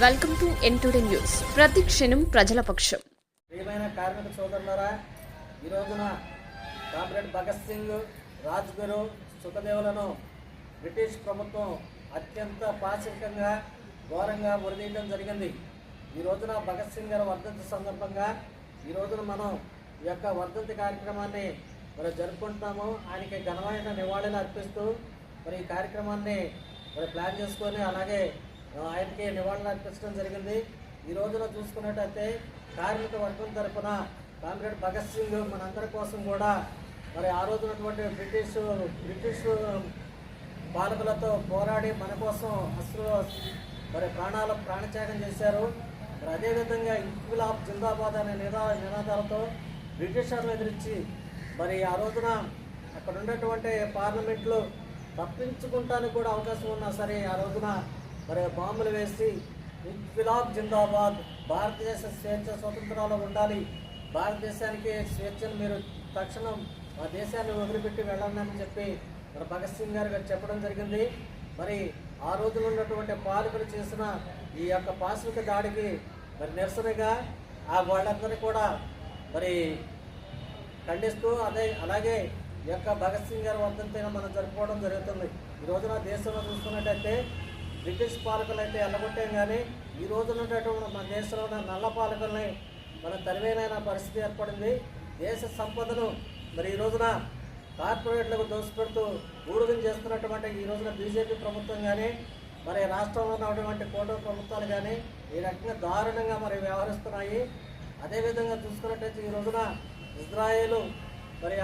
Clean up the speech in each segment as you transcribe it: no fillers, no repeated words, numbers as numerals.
Welcome to ఎన్టుడే news. ప్రతి క్షణం ప్రజల పక్షం. ప్రియమైన కార్మిక సోదరులారా, ఈ రోజున కామ్రేడ్ భగత్ సింగ్, రాజ్గురు, సుఖదేవులను బ్రిటిష్ ప్రభుత్వం అత్యంత పాశవికంగా ఘోరంగా ఉరిదీయడం జరిగింది. ఈ రోజున భగత్ సింగ్ గారి వర్ధంతి సందర్భంగా ఈ రోజున మనం ఈ యొక్క వర్ధంతి కార్యక్రమాన్ని జరుపుకుంటున్నాము. ఆయనకి ఘనమైన నివాళులు అర్పిస్తూ ఈ కార్యక్రమాన్ని ప్లాన్ చేసుకొని అలాగే ఆయనకి నివాళులు అర్పించడం జరిగింది. ఈ రోజున చూసుకున్నట్టయితే కార్మిక వర్గం తరఫున కామ్రేడ్ భగత్ సింగ్ మనందరి కోసం కూడా ఆ రోజునటువంటి బ్రిటిష్ పాలకులతో పోరాడి మన కోసం అసలు ప్రాణత్యాగం చేశారు. అదేవిధంగా ఇంక్విలాబ్ జిందాబాద్ అనే నినాదాలతో బ్రిటిషర్లు ఎదిరించి ఆ రోజున అక్కడ ఉన్నటువంటి పార్లమెంట్లో తప్పించుకుంటానికి కూడా అవకాశం ఉన్నా సరే ఆ రోజున బాంబులు వేసి ఇంక్విలాబ్ జిందాబాద్, భారతదేశ స్వేచ్ఛ స్వతంత్రాలు ఉండాలి, భారతదేశానికి స్వేచ్ఛను మీరు తక్షణం ఆ దేశాన్ని వదిలిపెట్టి వెళ్ళండి అని చెప్పి భగత్ సింగ్ గారు చెప్పడం జరిగింది. ఆ రోజున ఉన్నటువంటి పాలకులు చేసిన ఈ యొక్క పాశవిక దాడికి నిరసనగా వాళ్ళందరినీ కూడా ఖండిస్తూ అలాగే ఈ యొక్క భగత్ సింగ్ గారి వర్ధంతిని మనం జరుపుకోవడం జరుగుతుంది. ఈ రోజున దేశంలో చూసుకున్నట్టయితే బ్రిటిష్ పాలకులు అయితే ఎల్లగొట్టాం, కానీ ఈ రోజున ఉన్నటువంటి మన దేశంలో ఉన్న నల్ల పాలకుల్ని తరివేనైన పరిస్థితి ఏర్పడింది. దేశ సంపదను ఈ రోజున కార్పొరేట్లకు దోసిపెడుతూ ఊడుగం చేస్తున్నటువంటి ఈ రోజున బీజేపీ ప్రభుత్వం కానీ రాష్ట్రంలో ఉన్నటువంటి కూటమి ప్రభుత్వాలు కానీ ఈ రకంగా దారుణంగా వ్యవహరిస్తున్నాయి. అదేవిధంగా చూసుకున్నట్టయితే ఈ రోజున ఇజ్రాయేలు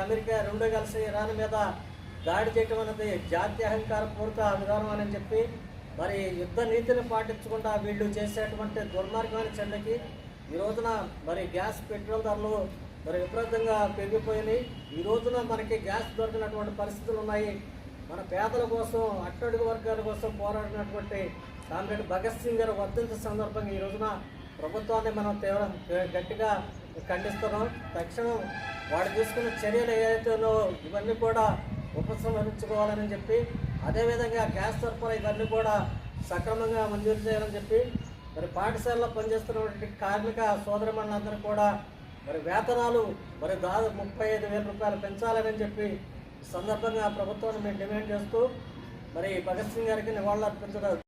అమెరికా రెండు కలిసి ఇరాన్ మీద దాడి చేయటం అనేది జాతీయ అహంకారపూరిత విధానం అని చెప్పి యుద్ధ నీతిని పాటించకుండా వీళ్ళు చేసేటువంటి దుర్మార్గమైన చెడ్డకి ఈ రోజున గ్యాస్, పెట్రోల్ ధరలు విపరీతంగా పెరిగిపోయినాయి. ఈ రోజున మనకి గ్యాస్ దొరికినటువంటి పరిస్థితులు ఉన్నాయి. మన పేదల కోసం, అట్టడుగు వర్గాల కోసం పోరాడినటువంటి కామ్రేడ్ భగత్ సింగ్ గారి వర్ధంతి సందర్భంగా ఈ రోజున ప్రభుత్వాన్ని మనం గట్టిగా ఖండిస్తున్నాం. తక్షణం వాడు తీసుకున్న చర్యలు ఏవైతేనో ఇవన్నీ కూడా ఉపసంహరించుకోవాలని చెప్పి, అదేవిధంగా గ్యాస్ సరఫరా ఇవన్నీ కూడా సక్రమంగా మంజూరు చేయాలని చెప్పి పాఠశాలలో పనిచేస్తున్నటువంటి కార్మిక సోదరిమణులందరూ కూడా వేతనాలు దాదాపు 35,000 రూపాయలు పెంచాలని చెప్పి సందర్భంగా ప్రభుత్వాన్ని మేము డిమాండ్ చేస్తూ భగత్ సింగ్ గారికి నివాళులు అర్పించడం